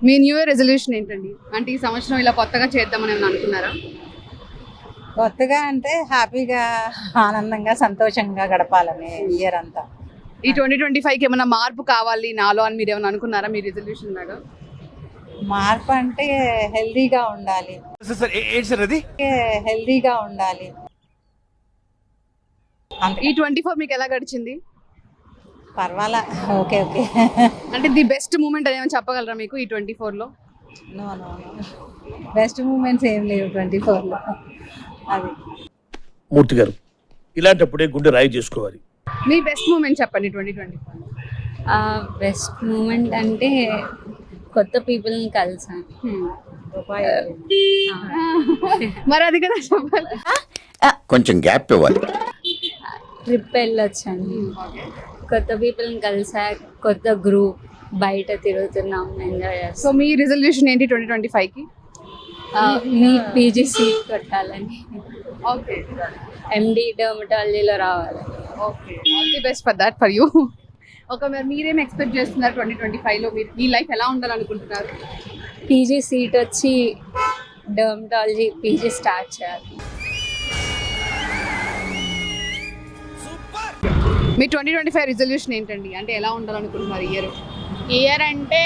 మీ new year resolution ఏంటండి? అంటే ఈ సంవత్సరం ఇలా కొత్తగా చేద్దామని ఏమైనా అనుకున్నారా? కొత్తగా అంటే హ్యాపీగా ఆనందంగా సంతోషంగా గడపాలని ఇయర్ అంతా. ఈ 2025కి ఏమైనా మార్పు కావాలి నాలో అని మీరు ఏమైనా అనుకున్నారా మీ రెజల్యూషన్ లాగా? మార్పు అంటే హెల్దీగా ఉండాలి, హెల్దీగా ఉండాలి. ఈ 24 మీకు ఎలా గడిచింది? పర్వాలా, ఓకే ఓకే. అంటే ది బెస్ట్ మూమెంట్ అని ఏమైనా చెప్పగలరా మీకు ఈ 24లో? No no no, best moments ఏం లేవు 24లో. అది మూర్తి గారు, ఇలాంటప్పుడే గుండె రాయి చేసుకోవాలి. మీ బెస్ట్ మూమెంట్ చెప్పండి 2024లో. బెస్ట్ మూమెంట్ అంటే కొత్త పీపుల్ని కలిసాను. మరి అది కదా చెప్పాలి. కొంచెం గ్యాప్ ఇవ్వాలి. ట్రిప్ వెళ్ళొచ్చాను, కొత్త పీపుల్ని కలిసా, కొత్త గ్రూప్, బయట తిరుగుతున్నాం, ఎంజాయ్ సో చేస్తాం. మీ రెజల్యూషన్ ఏంటి 2025కి? మీ పీజీ సీట్ కొట్టాలని, ఓకే ఎండి డర్మటాలజీలో రావాలి. Okay, all the best for that for you. ఒక మీరేం ఎక్స్పెక్ట్ చేస్తున్నారు 2025లో? మీరు మీ లైఫ్ ఎలా ఉండాలనుకుంటున్నారు? పీజీ సీట్ వచ్చి డర్మటాలజీ పీజీ స్టార్ట్ చేయాలి. మీ 2025 రిజల్యూషన్ ఏంటండి? అంటే ఎలా ఉండాలనుకుంటున్నారు ఇయర్ అంటే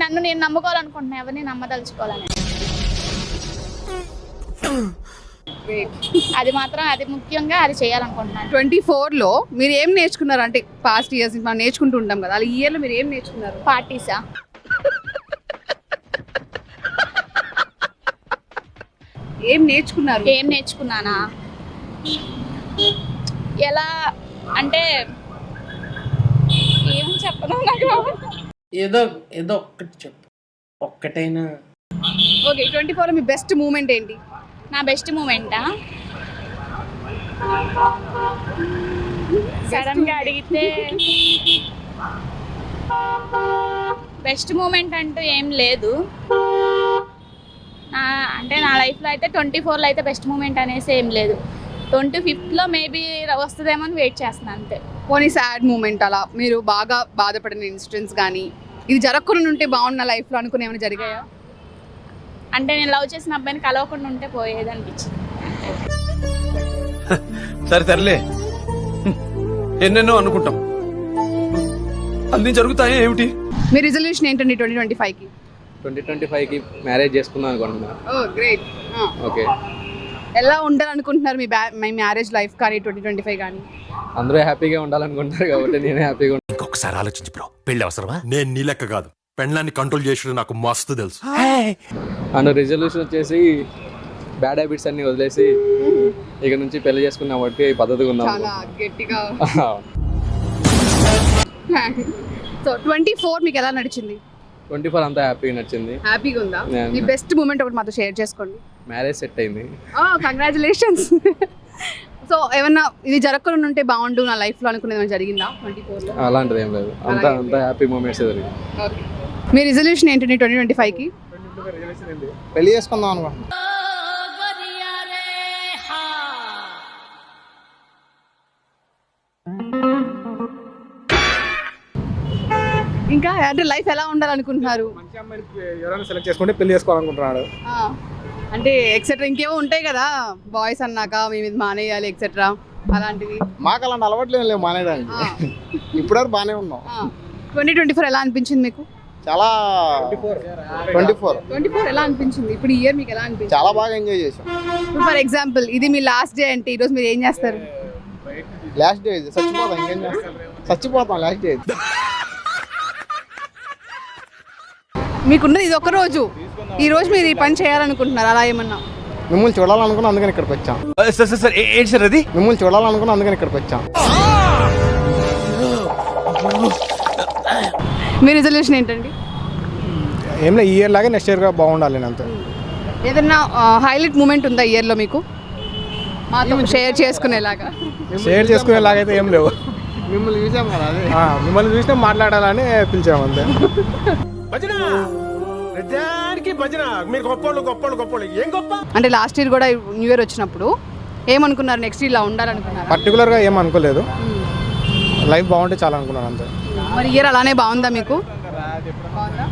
నన్ను నేను నమ్ముకోవాలనుకుంటున్నా, ఎవరిని నమ్మదలుచుకోవాలని. అది ముఖ్యంగా అది చేయాలనుకుంటున్నాను. 24లో మీరు ఏం నేర్చుకున్నారు? అంటే పాస్ట్ ఇయర్స్ నుంచి మనం నేర్చుకుంటూ ఉంటాం కదా, అలా ఈ ఇయర్లో మీరు ఏం నేర్చుకున్నారు? పార్టీసా? ఏం నేర్చుకున్నారు? ఏం నేర్చుకున్నానా? ఎలా అంటే ఏం చెప్పను నాకు. ఏదో ఒక్కటి చెప్పు, ఒక్కటైనా. ఓకే, 24లో మీ బెస్ట్ మూమెంట్ ఏంటి? నా బెస్ట్ మూమెంటా? సడన్గా అడిగితే బెస్ట్ మూమెంట్ అంటూ ఏం లేదు. అంటే నా లైఫ్లో అయితే 24లో అయితే బెస్ట్ మూమెంట్ అనేసి ఏం లేదు. 25లో మేబీ వస్తుందేమో అని వెయిట్ చేస్తున్నాను అంతే. పోనీ సాడ్ మూమెంట్, అలా మీరు బాగా బాధపడిన ఇన్సిడెంట్స్ కానీ, ఇది జరగకుండా ఉంటే బాగున్న లైఫ్లో అనుకుని ఏమైనా జరిగాయా? అంటే నేను లవ్ చేసిన అబ్బాయిని కలవకుండా ఉంటే పోయేది అనిపించింది. సరే తరలే, ఎన్నెన్నో అనుకుంటాం, అన్ని జరుగుతాయి ఏమిటి? మీ రిజల్యూషన్ ఏంటండి 2025కి? 2025కి మ్యారేజ్ చేసుకుందాం అనుకుంటున్నాను. ఓ గ్రేట్. ఓకే, ఎలా ఉండాలనుకుంటున్నారు మీ మ్యారేజ్ లైఫ్ కానీ 2025 కానీ? అందరూ హ్యాపీగా ఉండాలనుకుంటారు కాబట్టి నేను హ్యాపీగా ఉంటాను. ఇంకొకసారి ఆలోచించి బ్రో, పెళ్లి అవసరమా? నేను నీ లెక్క కాదు, పెళ్ళాన్ని కంట్రోల్ చేసి నాకు మస్తు తెలుసు. అండ్ రిజల్యూషన్ వచ్చేసి బ్యాడ్ హ్యాబిట్స్ అన్ని వదిలేసి ఇక నుంచి పెళ్లి చేసుకున్నాం బట్టి పద్ధతిగా ఉన్నాం. చాలా గట్టిగా. సో 24 మీకు ఎలా నడిచింది? 24 అంతా హ్యాపీగా నచ్చింది. హ్యాపీగా ఉందా? మీ బెస్ట్ మూమెంట్ ఒకటి మాతో షేర్ చేసుకోండి. మ్యారేజ్ సెట్ అయింది. కంగ్రాచులేషన్స్. సో ఏమన్నా ఇది జరగకుండా ఉంటే బాగుండు నా లైఫ్లో అనుకునేది ఏమైనా జరిగిందా 24లో? అలాంటిది ఏం లేదు, అంతా హ్యాపీ మూమెంట్స్ జరిగింది. ఓకే, మీ రిజల్యూషన్ ఏంటండి 2025కి? పెళ్లి చేసుకుందాం అనుకుంటున్నాను. ఇంకా అంటే లైఫ్ ఎలా ఉండాలనుకుంటున్నారు? మంచి అమ్మాయిని ఎవరైనా సెలెక్ట్ చేసుకుంటే పెళ్లి చేసుకోవాలనుకుంటున్నాడు. అంటే ఎక్సెట్రా ఇంకేమో ఉంటాయి కదా, బాయ్స్ అన్నాక మేము ఇది మానేయాలి ఎక్సెట్రా, అలాంటివి. మాకు అలాంటి అలవాట్లు లేవు మానేయడానికి. ఇప్పటివరకు బాగానే ఉన్నాం. 2024 ఎలా అనిపించింది మీకు? చాలా 24 ఎలా అనిపించింది? ఇప్పుడు ఈ ఇయర్ మీకు ఎలా అనిపించింది? చాలా బాగా ఎంజాయ్ చేసాం. ఫర్ ఎగ్జాంపుల్ ఇది మీ లాస్ట్ డే అంటే ఈరోజు మీరు ఏం చేస్తారు? లాస్ట్ డే చచ్చిపోతాం, ఇంకేం చేస్తాం, చచ్చిపోతాం లాస్ట్ డే. మీకున్నది ఇది ఒక రోజు, ఈ రోజు మీరు ఈ పని చేయాలనుకుంటున్నారు, అలా ఏమన్నా? మిమ్మల్ని చూడాలనుకున్నా అందుకని ఇక్కడికి వచ్చాం. ఏంటి సార్ అది? మిమ్మల్ని చూడాలనుకున్నా అందుకని ఇక్కడికి వచ్చాం. మీ రిజల్యూషన్ ఏంటండి? ఏం లేదు, ఈ ఇయర్ లాగే నెక్స్ట్ ఇయర్ బాగుండాలి అంతే. ఏదన్నా హైలైట్ మూమెంట్ ఉందా ఈ ఇయర్లో మీకు మాతో షేర్ చేసుకునేలాగా? షేర్ చేసుకునేలాగైతే ఏం లేవు. మిమ్మల్ని చూసాం కదా, అదే మిమ్మల్ని చూసినా మాట్లాడాలని పిలిచాము అంతే. అంటే లాస్ట్ ఇయర్ కూడా న్యూ ఇయర్ వచ్చినప్పుడు ఏమనుకున్నారు? నెక్స్ట్ ఇలా ఉండాలనుకున్నారు? పర్టికులర్గా ఏం అనుకోలేదు, లైఫ్ బాగుంటే చాలా అనుకున్నాను అంతే. మరి ఇయర్ అలానే బాగుందా మీకు? ఎప్పుడు బాగుందా